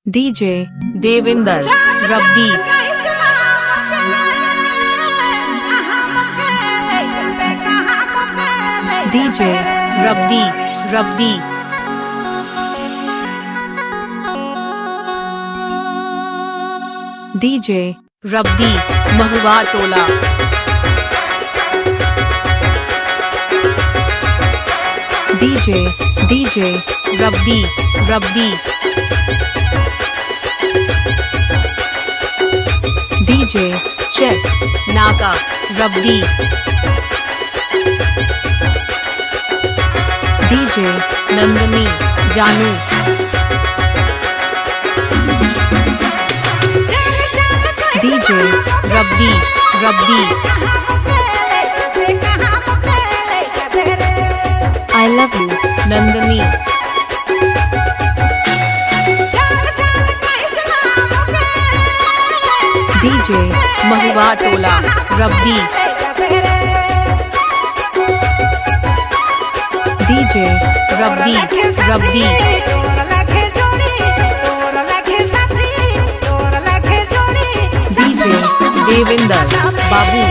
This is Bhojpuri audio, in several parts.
DJ Devinder Ravdeep DJ Ravdeep DJ रवदीप महुआ टोला डीजे रवदीप डीजे चेक नाका रवदीप डीजे नंदनी जानू DJ Ravdeep I love you Nandini DJ Mahua Tola Ravdeep DJ Ravdeep DJ Devinder बाबू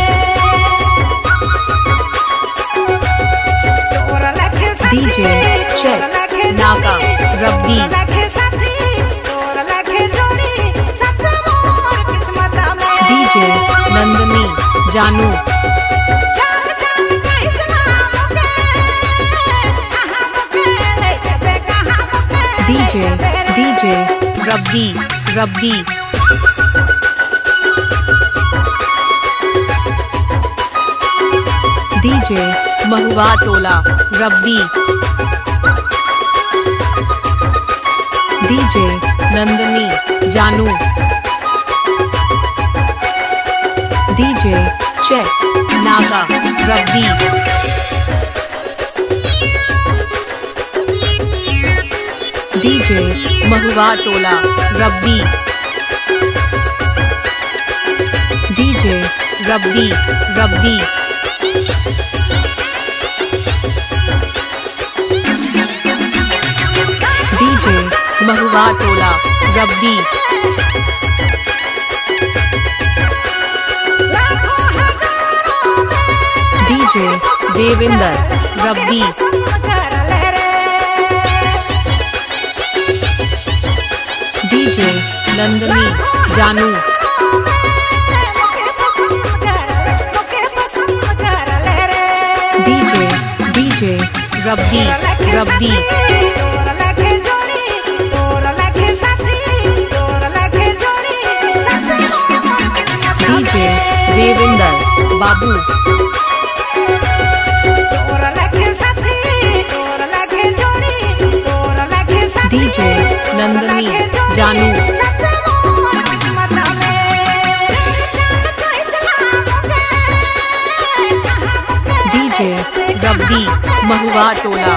डीजे चेक नाका रवदीप डीजे नंदनी जानू DJ Ravdeep DJ Mahua Tola Ravdeep DJ Nandini जानू डीजे चेक नागा रवदीप DJ Mahua Tola Ravdeep DJ Ravdeep DJ Mahua Tola Ravdeep DJ Devinder Ravdeep DJ Nandini जानू डीजे रवदीप डीजे देविंदर बाबू डीजे नंदनी जानू डीजे रवदीप महुआ टोला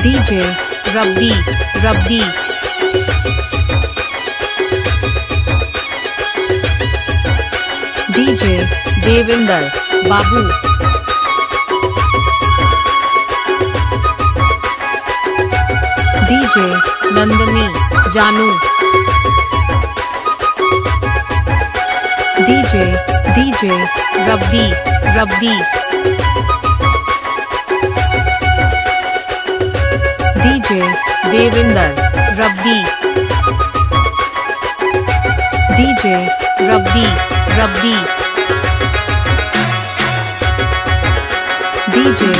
डीजे रवदीप डीजे देविंदर बाबू डीजे नंदनी जानू DJ Ravdeep DJ Devinder Ravdeep DJ Ravdeep DJ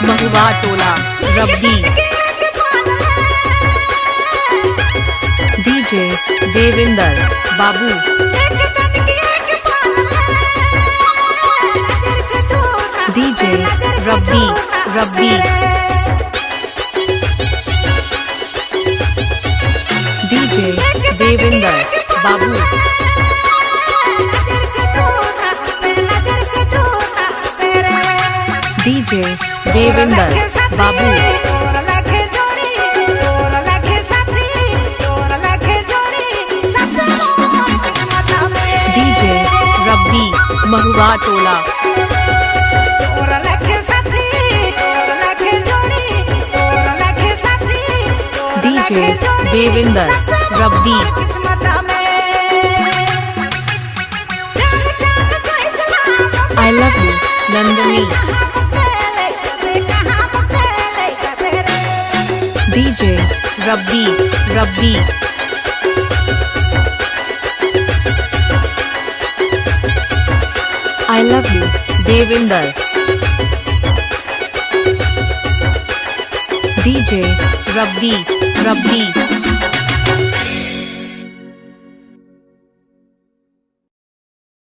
Mahua Tola Ravdeep DJ Devinder बाबू डीजे रवदीप डीजे देविंदर बाबू डीजे देविंदर बाबू डीजे रवदीप महुआ टोला DJ Devinder rabi I love you Nandini DJ rabi rabi I love you Devinder DJ rabi rabi